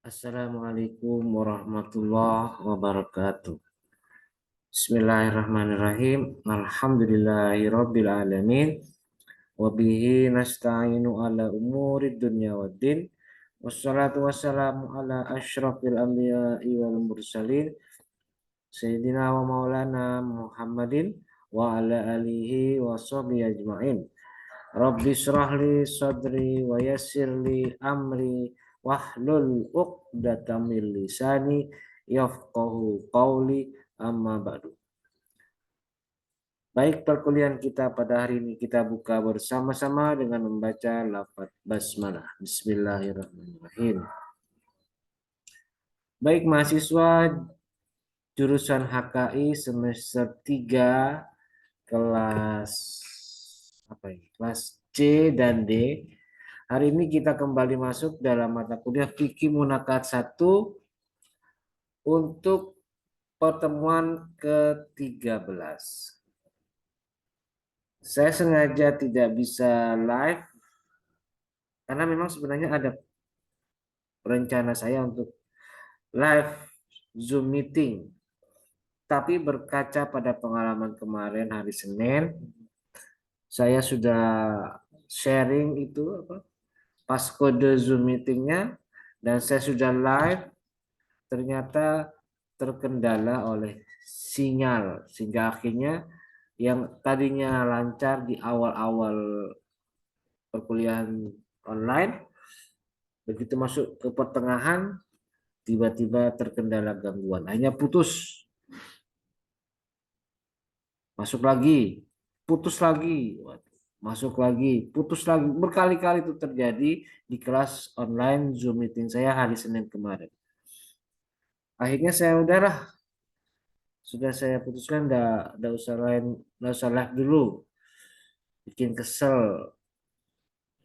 Assalamualaikum warahmatullahi wabarakatuh. Bismillahirrahmanirrahim. Alhamdulillahirabbil alamin. Wa bihi nasta'inu ala umuri dunya waddin. Wassalatu wassalamu ala asyrafil anbiya'i wal mursalin. Sayyidina wa maulana Muhammadin wa ala alihi wa sahbihi ajma'in. Rabbi syrah li sadri wa yassir li amri wahlul 'uqdatam min lisani yafqahu qawli amma ba'du. Baik, perkuliahan kita pada hari ini kita buka bersama-sama dengan membaca lafaz basmalah. Bismillahirrahmanirrahim. Baik mahasiswa jurusan HKI semester 3 kelas Kelas C dan D. Hari ini kita kembali masuk dalam mata kuliah Fikih Munakat 1 untuk pertemuan ke-13. Saya sengaja tidak bisa live karena memang sebenarnya ada rencana saya untuk live Zoom meeting. Tapi berkaca pada pengalaman kemarin hari Senin, saya sudah sharing itu passcode Zoom meetingnya dan saya sudah live, ternyata terkendala oleh sinyal sehingga akhirnya yang tadinya lancar di awal-awal perkuliahan online, begitu masuk ke pertengahan tiba-tiba terkendala gangguan, hanya putus, masuk lagi, putus lagi, masuk lagi, putus lagi, berkali-kali itu terjadi di kelas online Zoom meeting saya hari Senin kemarin. Akhirnya sudah saya putuskan enggak usah live dulu, bikin kesel.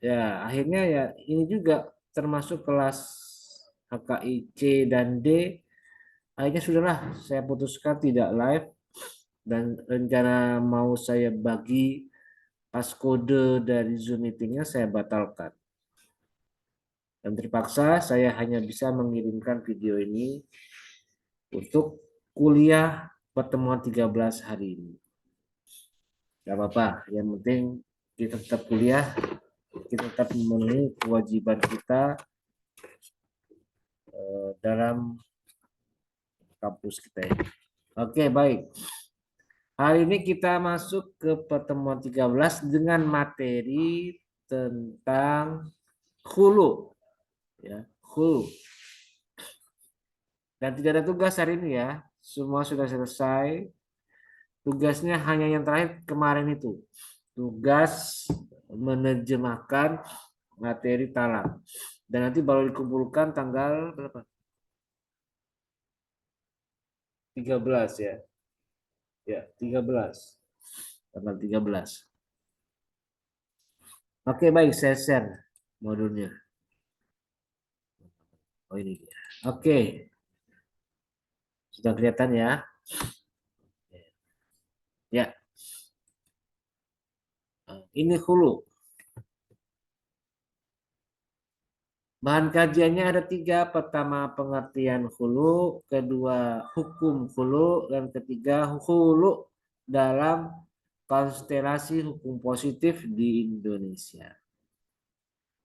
Ya, akhirnya ya ini juga termasuk kelas HKI C dan D. Akhirnya sudahlah saya putuskan tidak live dan rencana mau saya bagi pas kode dari Zoom meetingnya saya batalkan. Dan terpaksa saya hanya bisa mengirimkan video ini untuk kuliah pertemuan 13 hari ini. Gak apa-apa, yang penting kita tetap kuliah, kita tetap memenuhi kewajiban kita dalam kampus kita ini. Oke, baik. Hari ini kita masuk ke pertemuan 13 dengan materi tentang hulu. Ya, hulu. Dan tidak ada tugas hari ini ya. Semua sudah selesai. Tugasnya hanya yang terakhir kemarin itu. Tugas menerjemahkan materi talak. Dan nanti baru dikumpulkan tanggal berapa? 13 ya. Ya, 13. Tanggal 13. Oke, baik, saya share modulnya. Oh, ini dia. Oke. Sudah kelihatan ya? Ya. Ini hulu. Bahan kajiannya ada 3. Pertama, pengertian hulu. Kedua, hukum hulu. Dan ketiga, hulu dalam konstelasi hukum positif di Indonesia.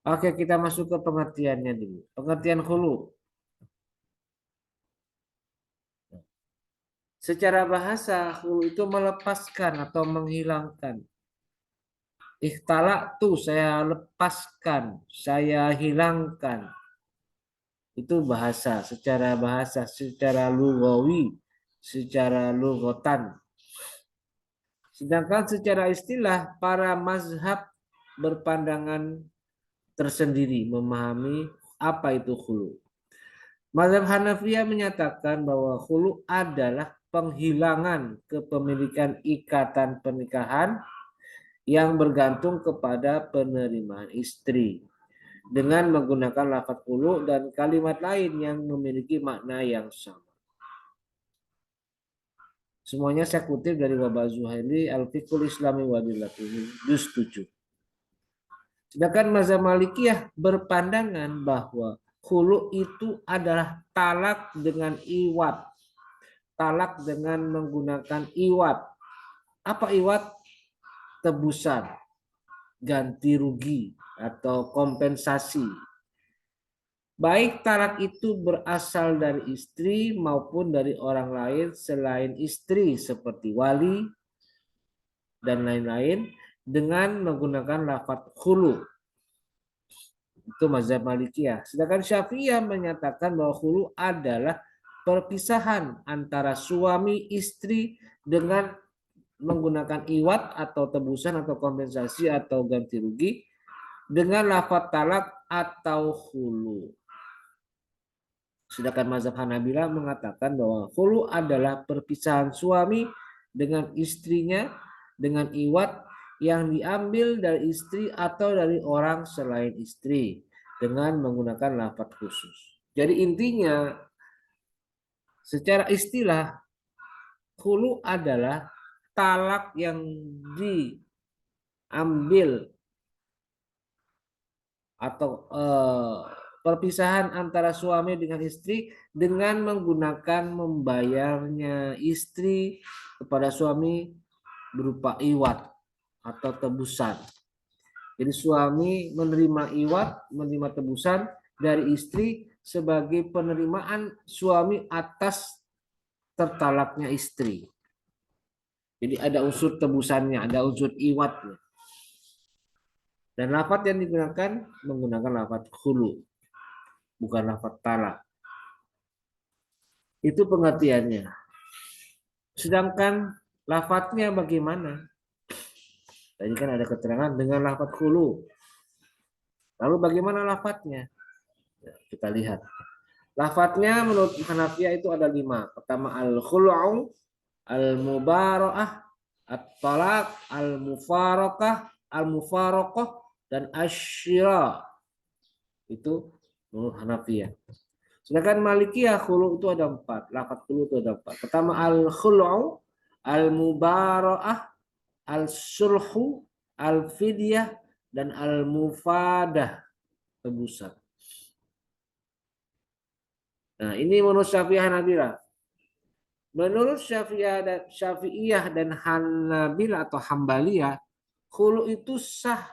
Oke, kita masuk ke pengertiannya dulu. Pengertian hulu. Secara bahasa, hulu itu melepaskan atau menghilangkan. Ikhtalak tuh saya lepaskan, saya hilangkan. Itu secara bahasa, secara lugawi, secara lugatan. Sedangkan secara istilah, para mazhab berpandangan tersendiri memahami apa itu khulu. Mazhab Hanafiyah menyatakan bahwa khulu adalah penghilangan kepemilikan ikatan pernikahan yang bergantung kepada penerimaan istri dengan menggunakan lafaz khulu dan kalimat lain yang memiliki makna yang sama. Semuanya saya kutip dari Wahbah Zuhaili, Al-Fiqhul Islami wa Adillatuhu, juz 7. Sedangkan mazhab Malikiyah berpandangan bahwa khulu itu adalah talak dengan iwat. Talak dengan menggunakan iwat. Apa iwat? Tebusan, ganti rugi, atau kompensasi. Baik talak itu berasal dari istri maupun dari orang lain selain istri seperti wali dan lain-lain dengan menggunakan lafaz khulu. Itu mazhab Malikiyah. Sedangkan Syafi'iyah menyatakan bahwa khulu adalah perpisahan antara suami istri dengan menggunakan iwat atau tebusan atau kompensasi atau ganti rugi dengan lafaz talak atau khulu. Sedangkan mazhab Hanabila mengatakan bahwa khulu adalah perpisahan suami dengan istrinya dengan iwat yang diambil dari istri atau dari orang selain istri dengan menggunakan lafaz khusus. Jadi intinya secara istilah khulu adalah talak yang diambil atau perpisahan antara suami dengan istri dengan menggunakan membayarnya istri kepada suami berupa iwat atau tebusan. Jadi suami menerima iwat, menerima tebusan dari istri sebagai penerimaan suami atas tertalaknya istri. Jadi ada unsur tebusannya, ada unsur iwatnya. Dan lafaz yang digunakan menggunakan lafaz khulu, bukan lafaz talak. Itu pengertiannya. Sedangkan lafaznya bagaimana? Tadi kan ada keterangan dengan lafaz khulu. Lalu bagaimana lafaznya? Ya, kita lihat. Lafaznya menurut Hanafiyah itu ada 5. Pertama al-khulu'u, al-mubara'ah, at-talaq, al-mufaraqah, al-mufaraqah, dan asyira. Itu menurut Hanafiyah. Sedangkan Malikiyah khulu itu ada 4. Lafaz khulu itu ada 4. Pertama al-khulu'u, al-mubara'ah, al-sulhu, al-fidyah, dan al-mufadah, tebusan. Nah, ini menurut Syafi'iyah Hanabilah. Menurut Syafi'iyah dan Hanabilah atau Hambaliyah, khulu itu sah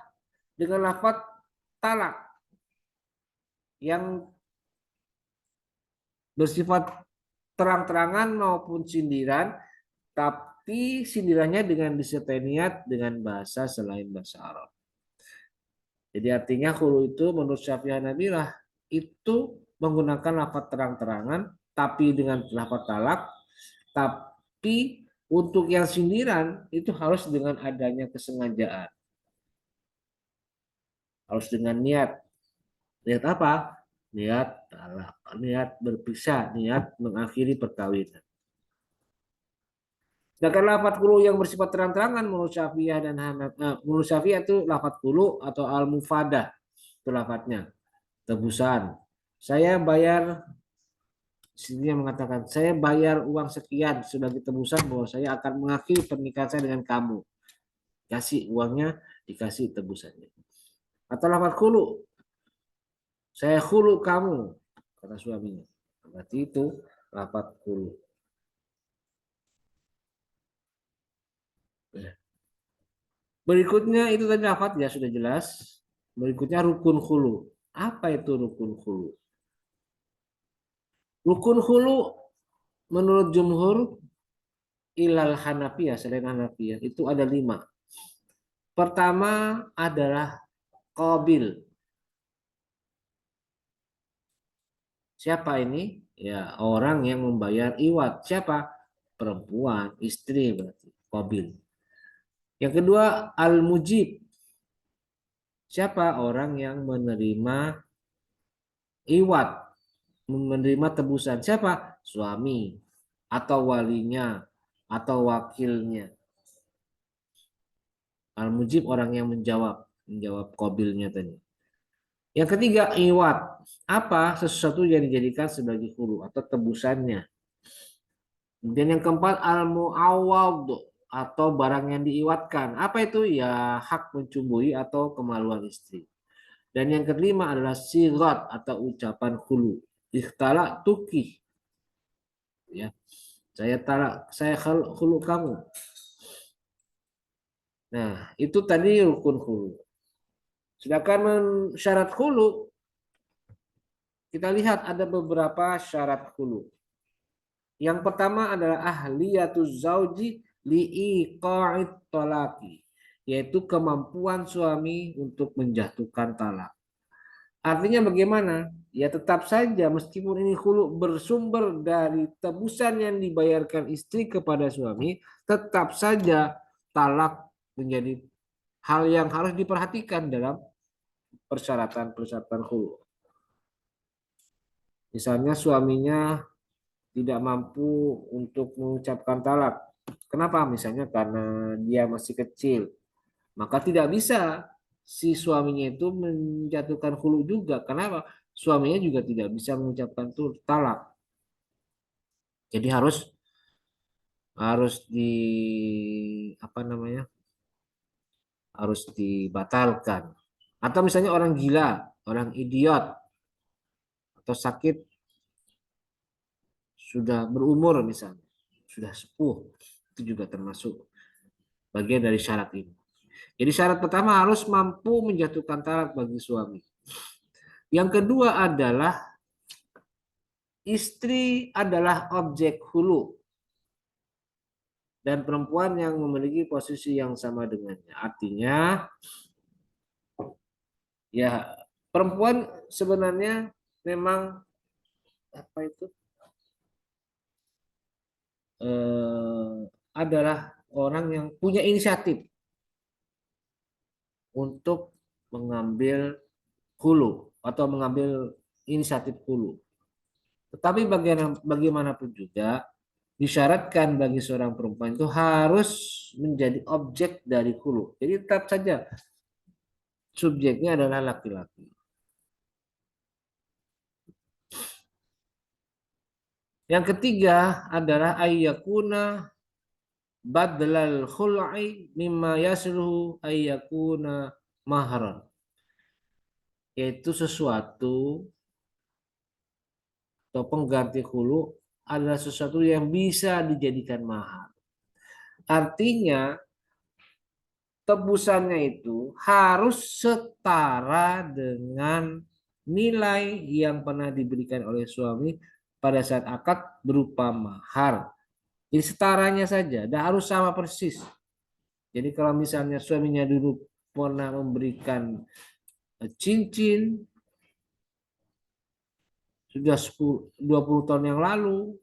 dengan lafaz talak yang bersifat terang-terangan maupun sindiran, tapi sindirannya dengan disertai niat dengan bahasa selain bahasa Arab. Jadi artinya khulu itu menurut Syafi'iyah Hanabilah itu menggunakan lafaz terang-terangan tapi dengan lafaz talak, tapi untuk yang sindiran itu harus dengan adanya kesengajaan. Harus dengan niat. Niat apa? Niat talak, niat berpisah, niat mengakhiri perkawinan. Sedangkan lafaz khulu yang bersifat terang-terangan menurut Syafi'iyah dan menurut Syafi'iyah itu lafaz khulu atau al-mufadah. Itu lafaznya. Tebusan. Saya bayar, istrinya mengatakan, saya bayar uang sekian sebagai tebusan bahwa saya akan mengakhiri pernikahan saya dengan kamu. Kasih uangnya, dikasih tebusannya. Atau lafaz khulu. Saya khulu kamu, kata suaminya. Berarti itu lafaz khulu. Berikutnya itu tadi lafaz ya sudah jelas. Berikutnya rukun khulu. Apa itu rukun khulu? Rukun khulu menurut jumhur ilal Hanafiyah, selain Hanafiyah itu ada 5. Pertama adalah qabil. Siapa ini? Ya, orang yang membayar iwat. Siapa? Perempuan, istri berarti. Qabil. Yang kedua al-mujib. Siapa? Orang yang menerima iwat, menerima tebusan. Siapa? Suami atau walinya atau wakilnya. Al-mujib orang yang menjawab qabilnya tadi. Yang ketiga iwat. Apa? Sesuatu yang dijadikan sebagai hulu atau tebusannya. Dan yang keempat al-mu'awwad atau barang yang diiwatkan. Apa itu? Ya hak mencumbuhi atau kemaluan istri. Dan yang kelima adalah sirat atau ucapan khulu. Ikhtala tuki, ya. Saya talak, saya khulu kamu. Nah, itu tadi rukun khulu. Sedangkan syarat khulu, kita lihat ada beberapa syarat khulu. Yang pertama adalah ahliyatuz zauji liiqa'it talaqi, yaitu kemampuan suami untuk menjatuhkan talak. Artinya bagaimana? Ya tetap saja meskipun ini khulu bersumber dari tebusan yang dibayarkan istri kepada suami, tetap saja talak menjadi hal yang harus diperhatikan dalam persyaratan-persyaratan khulu. Misalnya suaminya tidak mampu untuk mengucapkan talak. Kenapa? Misalnya karena dia masih kecil, maka tidak bisa si suaminya itu menjatuhkan khulu juga. Kenapa? Suaminya juga tidak bisa mengucapkan talak. Jadi harus harus di apa namanya? Harus dibatalkan. Atau misalnya orang gila, orang idiot atau sakit sudah berumur misalnya, sudah sepuh, itu juga termasuk bagian dari syarat ini. Jadi syarat pertama harus mampu menjatuhkan talak bagi suami. Yang kedua adalah istri adalah objek hulu dan perempuan yang memiliki posisi yang sama dengannya. Artinya ya perempuan sebenarnya memang apa itu adalah orang yang punya inisiatif untuk mengambil hulu atau mengambil inisiatif hulu. Tetapi bagaimanapun juga disyaratkan bagi seorang perempuan itu harus menjadi objek dari hulu. Jadi tetap saja subjeknya adalah laki-laki. Yang ketiga adalah ayyakuna badlal khul'i mimma yasluhu ayyakuna mahran. Yaitu sesuatu atau pengganti hulu adalah sesuatu yang bisa dijadikan mahar. Artinya tebusannya itu harus setara dengan nilai yang pernah diberikan oleh suami pada saat akad berupa mahar. Jadi setaranya saja, dan harus sama persis. Jadi kalau misalnya suaminya dulu pernah memberikan cincin sudah 20 tahun yang lalu,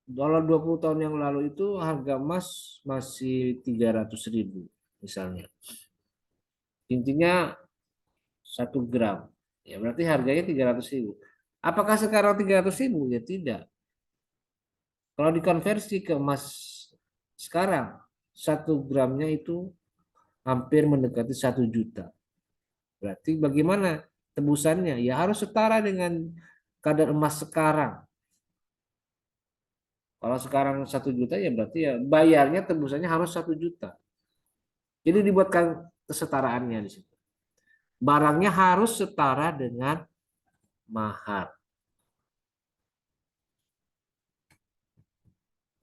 dalam 20 tahun yang lalu itu harga emas masih 300.000 misalnya. Cincinnya 1 gram. Ya berarti harganya 300.000. Apakah sekarang 300.000? Ya tidak. Kalau dikonversi ke emas sekarang, 1 gramnya itu hampir mendekati 1 juta. Berarti bagaimana tebusannya? Ya harus setara dengan kadar emas sekarang. Kalau sekarang 1 juta ya berarti ya bayarnya tebusannya harus 1 juta. Jadi dibuatkan kesetaraannya di situ. Barangnya harus setara dengan mahar.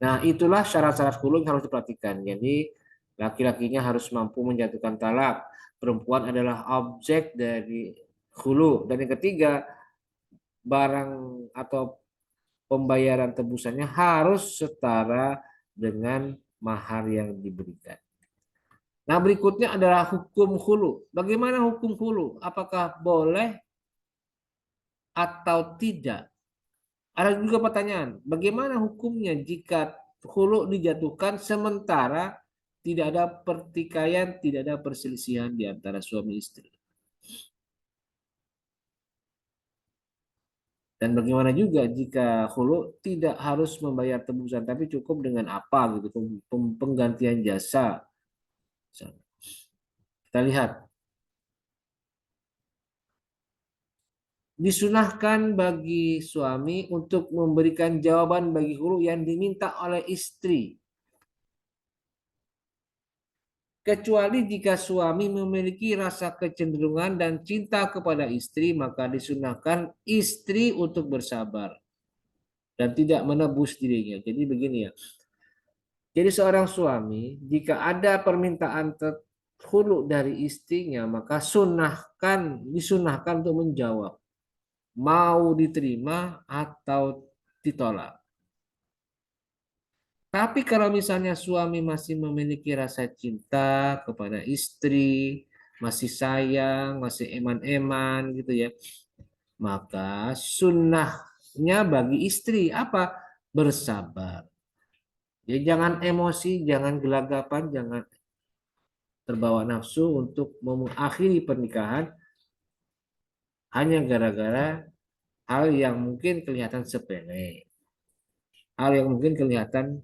Nah, itulah syarat-syarat hulu yang harus diperhatikan. Jadi, laki-lakinya harus mampu menjatuhkan talak. Perempuan adalah objek dari hulu. Dan yang ketiga, barang atau pembayaran tebusannya harus setara dengan mahar yang diberikan. Nah, berikutnya adalah hukum hulu. Bagaimana hukum hulu? Apakah boleh atau tidak? Ada juga pertanyaan, bagaimana hukumnya jika hulu dijatuhkan sementara tidak ada pertikaian, tidak ada perselisihan di antara suami istri? Dan bagaimana juga jika hulu tidak harus membayar tebusan, tapi cukup dengan apa gitu, penggantian jasa. Kita lihat, disunahkan bagi suami untuk memberikan jawaban bagi hulu yang diminta oleh istri. Kecuali jika suami memiliki rasa kecenderungan dan cinta kepada istri, maka disunahkan istri untuk bersabar dan tidak menebus dirinya. Jadi begini ya. Jadi seorang suami jika ada permintaan hulu dari istrinya, maka disunahkan untuk menjawab mau diterima atau ditolak. Tapi kalau misalnya suami masih memiliki rasa cinta kepada istri, masih sayang, masih eman-eman gitu ya, maka sunnahnya bagi istri apa? Bersabar. Ya jangan emosi, jangan gelagapan, jangan terbawa nafsu untuk mengakhiri pernikahan hanya gara-gara hal yang mungkin kelihatan sepele, hal yang mungkin kelihatan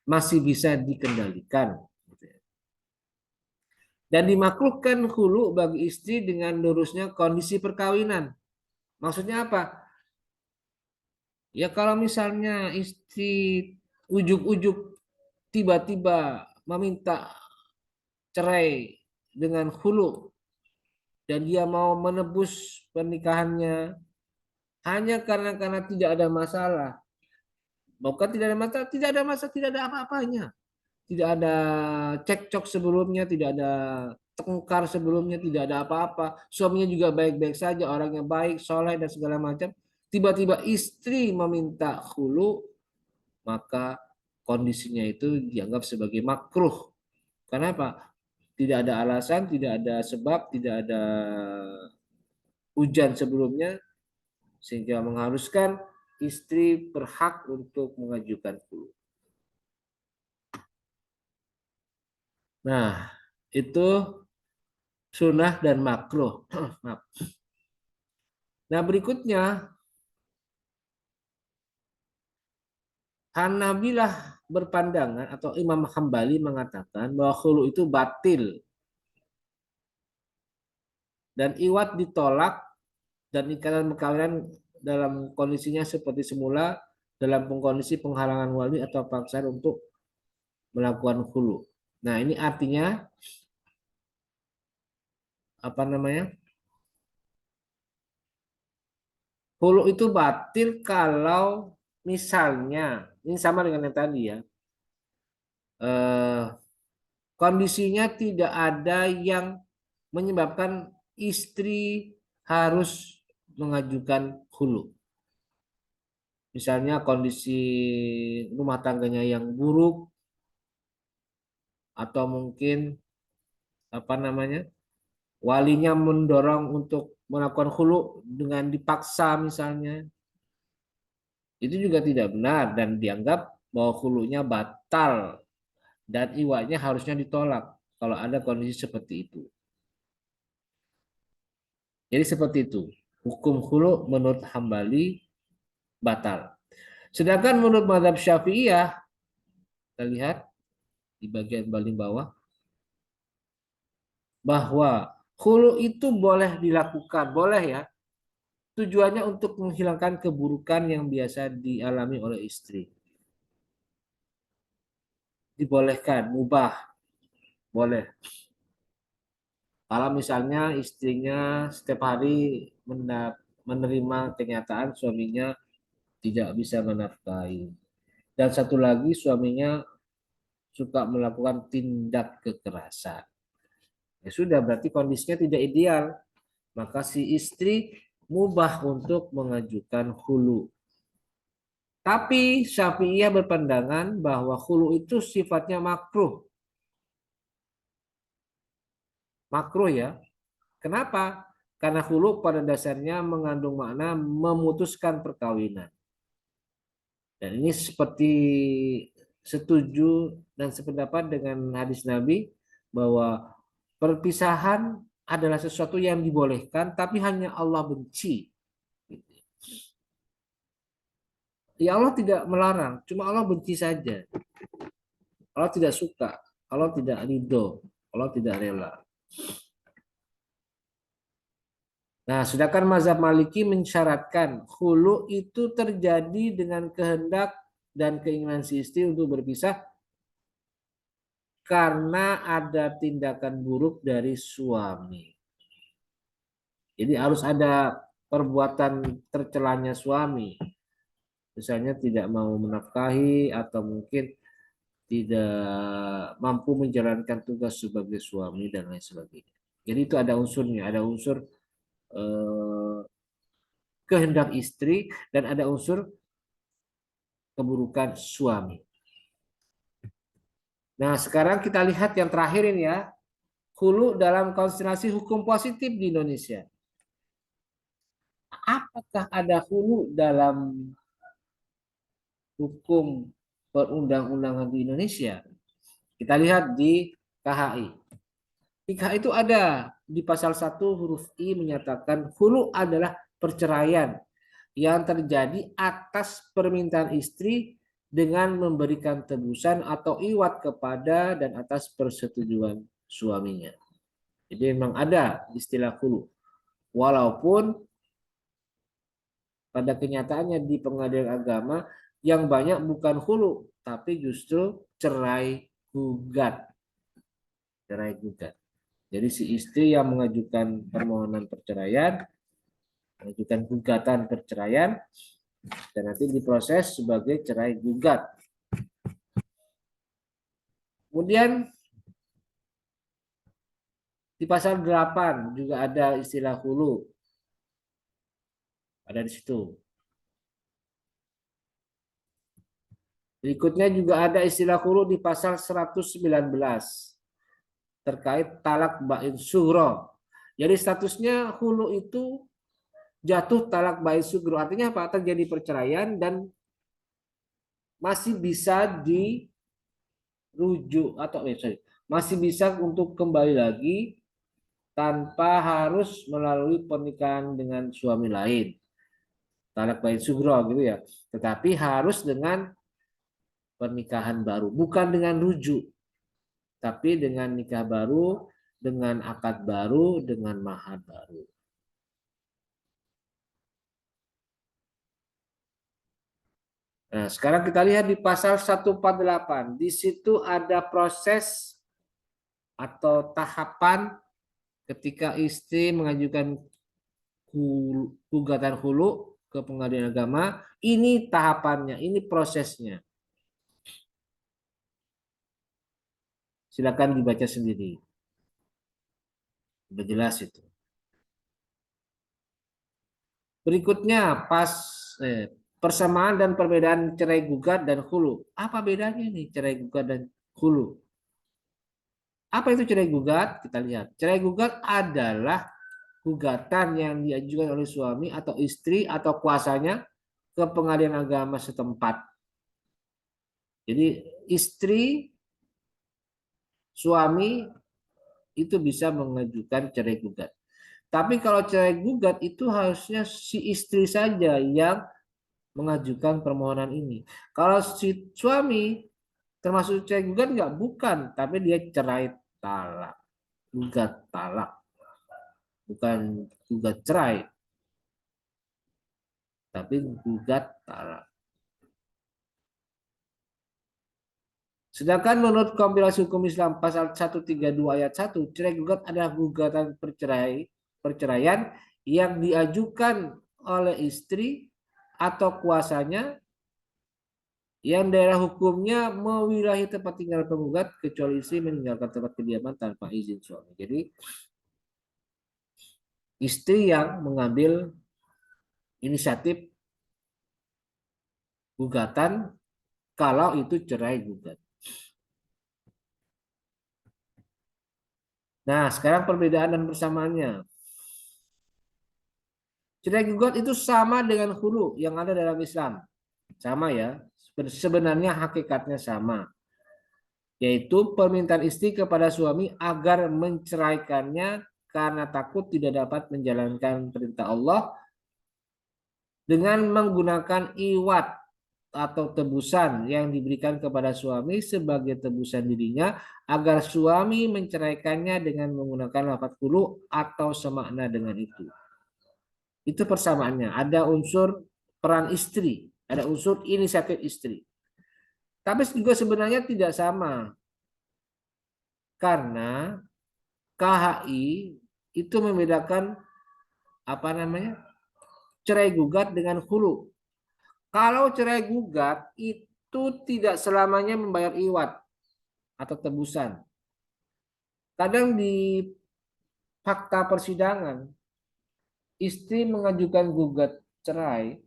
masih bisa dikendalikan. Dan dimakruhkan hulu bagi istri dengan lurusnya kondisi perkawinan. Maksudnya apa? Ya kalau misalnya istri ujuk-ujuk tiba-tiba meminta cerai dengan hulu dan dia mau menebus pernikahannya hanya karena tidak ada masalah. Bukan tidak ada masalah, tidak ada apa-apanya. Tidak ada cekcok sebelumnya, tidak ada tengkar sebelumnya, tidak ada apa-apa. Suaminya juga baik-baik saja, orangnya baik, soleh dan segala macam. Tiba-tiba istri meminta hulu, maka kondisinya itu dianggap sebagai makruh. Kenapa? Tidak ada alasan, tidak ada sebab, tidak ada hujan sebelumnya, sehingga mengharuskan istri berhak untuk mengajukan hulu. Nah, itu sunnah dan makruh. Nah, berikutnya Hanabilah berpandangan atau Imam Hambali mengatakan bahwa khulu itu batil dan iwat ditolak dan ikatan perkawinan dalam kondisinya seperti semula dalam kondisi penghalangan wali atau paksaan untuk melakukan khulu. Nah, ini artinya apa namanya? Khulu itu batil kalau misalnya ini sama dengan yang tadi ya. Eh, kondisinya tidak ada yang menyebabkan istri harus mengajukan hulu. Misalnya kondisi rumah tangganya yang buruk atau mungkin apa namanya walinya mendorong untuk melakukan hulu dengan dipaksa misalnya, itu juga tidak benar dan dianggap bahwa hulunya batal dan iwaknya harusnya ditolak kalau ada kondisi seperti itu. Jadi seperti itu. Hukum hulu menurut Hambali batal. Sedangkan menurut mazhab Syafi'iyah, kita lihat di bagian paling bawah, bahwa hulu itu boleh dilakukan, boleh ya. Tujuannya untuk menghilangkan keburukan yang biasa dialami oleh istri. Dibolehkan, mubah, boleh. Kalau misalnya istrinya setiap hari menerima kenyataan suaminya tidak bisa menafkahi. Dan satu lagi suaminya suka melakukan tindak kekerasan. Ya sudah, berarti kondisinya tidak ideal. Maka si istri mubah untuk mengajukan hulu. Tapi Syafi'iyah berpandangan bahwa hulu itu sifatnya makruh. Makruh ya. Kenapa? Karena hulu pada dasarnya mengandung makna memutuskan perkawinan. Dan ini seperti setuju dan sependapat dengan hadis Nabi bahwa perpisahan adalah sesuatu yang dibolehkan tapi hanya Allah benci. Ya Allah tidak melarang, cuma Allah benci saja. Allah tidak suka, Allah tidak ridho, Allah tidak rela. Nah, sedangkan mazhab Maliki mensyaratkan hulu itu terjadi dengan kehendak dan keinginan si istri untuk berpisah karena ada tindakan buruk dari suami. Jadi harus ada perbuatan tercelanya suami. Misalnya tidak mau menafkahi atau mungkin tidak mampu menjalankan tugas sebagai suami dan lain sebagainya. Jadi itu ada unsurnya, ada unsur eh, kehendak istri dan ada unsur keburukan suami. Nah, sekarang kita lihat yang terakhir ini ya, hulu dalam konstelasi hukum positif di Indonesia. Apakah ada hulu dalam hukum perundang-undangan di Indonesia? Kita lihat di KHI. Di KHI itu ada di pasal 1 huruf I menyatakan hulu adalah perceraian yang terjadi atas permintaan istri dengan memberikan tebusan atau iwat kepada dan atas persetujuan suaminya. Jadi memang ada istilah hulu. Walaupun pada kenyataannya di pengadilan agama yang banyak bukan hulu, tapi justru cerai gugat. Cerai gugat. Jadi si istri yang mengajukan permohonan perceraian, mengajukan gugatan perceraian, dan nanti diproses sebagai cerai gugat. Kemudian di pasal 8 juga ada istilah hulu. Ada di situ. Berikutnya juga ada istilah hulu di pasal 119 terkait talak bain sughra. Jadi statusnya hulu itu jatuh talak bain sughra. Artinya apa? Terjadi perceraian dan masih bisa dirujuk atau masih bisa untuk kembali lagi tanpa harus melalui pernikahan dengan suami lain. Talak bain sughra gitu ya. Tetapi harus dengan pernikahan baru, bukan dengan rujuk, tapi dengan nikah baru, dengan akad baru, dengan mahar baru. Nah, sekarang kita lihat di pasal 148. Di situ ada proses atau tahapan ketika istri mengajukan gugatan hulu ke pengadilan agama. Ini tahapannya, ini prosesnya. Silakan dibaca sendiri. Sudah jelas itu. Berikutnya persamaan dan perbedaan cerai gugat dan hulu. Apa bedanya nih cerai gugat dan hulu? Apa itu cerai gugat? Kita lihat. Cerai gugat adalah gugatan yang diajukan oleh suami atau istri atau kuasanya ke pengadilan agama setempat. Jadi istri, suami itu bisa mengajukan cerai gugat. Tapi kalau cerai gugat itu harusnya si istri saja yang mengajukan permohonan ini. Kalau si suami termasuk cerai gugat enggak? Bukan, tapi dia cerai talak. Gugat talak. Bukan gugat cerai, tapi gugat talak. Sedangkan menurut kompilasi hukum Islam pasal 132 ayat 1, cerai gugat adalah gugatan perceraian yang diajukan oleh istri atau kuasanya yang daerah hukumnya mewilahi tempat tinggal penggugat kecuali istri meninggalkan tempat kediaman tanpa izin suami. Jadi istri yang mengambil inisiatif gugatan kalau itu cerai gugat. Nah, sekarang perbedaan dan persamaannya. Cerai gugat itu sama dengan hulu yang ada dalam Islam. Sama ya. Sebenarnya hakikatnya sama. Yaitu permintaan istri kepada suami agar menceraikannya karena takut tidak dapat menjalankan perintah Allah dengan menggunakan iwat atau tebusan yang diberikan kepada suami sebagai tebusan dirinya agar suami menceraikannya dengan menggunakan lafaz hulu atau semakna dengan itu. Itu persamaannya. Ada unsur peran istri, ada unsur inisiatif istri. Tapi juga sebenarnya tidak sama. Karena KHI itu membedakan apa namanya? Cerai gugat dengan hulu. Kalau cerai gugat itu tidak selamanya membayar iwat atau tebusan. Kadang di fakta persidangan istri mengajukan gugat cerai,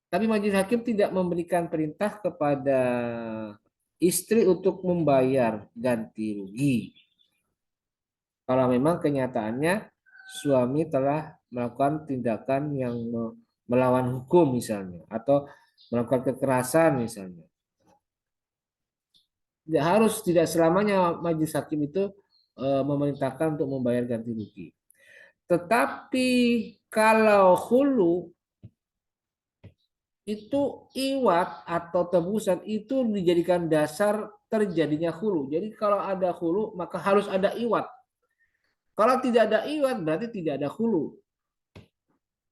tapi majelis hakim tidak memberikan perintah kepada istri untuk membayar ganti rugi. Kalau memang kenyataannya suami telah melakukan tindakan yang melawan hukum misalnya, atau melakukan kekerasan misalnya. Tidak selamanya majelis hakim itu memerintahkan untuk membayar ganti rugi. Tetapi kalau hulu itu iwat atau tebusan itu dijadikan dasar terjadinya hulu. Jadi kalau ada hulu maka harus ada iwat. Kalau tidak ada iwat berarti tidak ada hulu.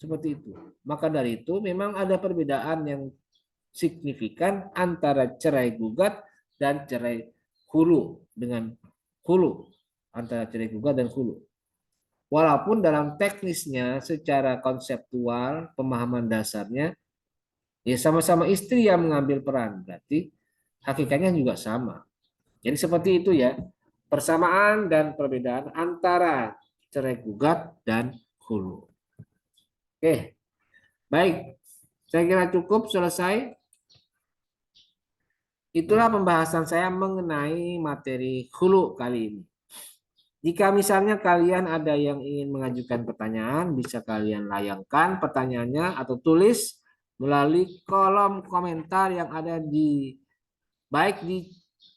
Seperti itu. Maka dari itu memang ada perbedaan yang signifikan antara cerai gugat dan cerai hulu dengan hulu. Antara cerai gugat dan hulu. Walaupun dalam teknisnya secara konseptual pemahaman dasarnya ya sama-sama istri yang mengambil peran. Berarti hakikatnya juga sama. Jadi seperti itu ya. Persamaan dan perbedaan antara cerai gugat dan hulu. Oke, baik. Saya kira cukup selesai. Itulah pembahasan saya mengenai materi hulu kali ini. Jika misalnya kalian ada yang ingin mengajukan pertanyaan, bisa kalian layangkan pertanyaannya atau tulis melalui kolom komentar yang ada di baik di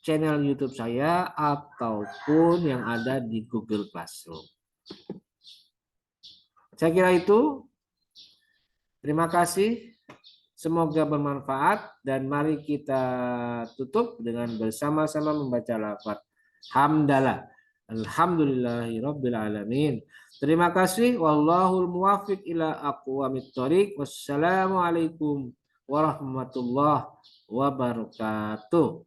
channel YouTube saya ataupun yang ada di Google Classroom. Saya kira itu. Terima kasih. Semoga bermanfaat dan mari kita tutup dengan bersama-sama membaca lafaz hamdalah. Alhamdulillahirabbil alamin. Terima kasih. Wallahul muwaffiq ila aqwamit thoriq. Wassalamualaikum warahmatullahi wabarakatuh.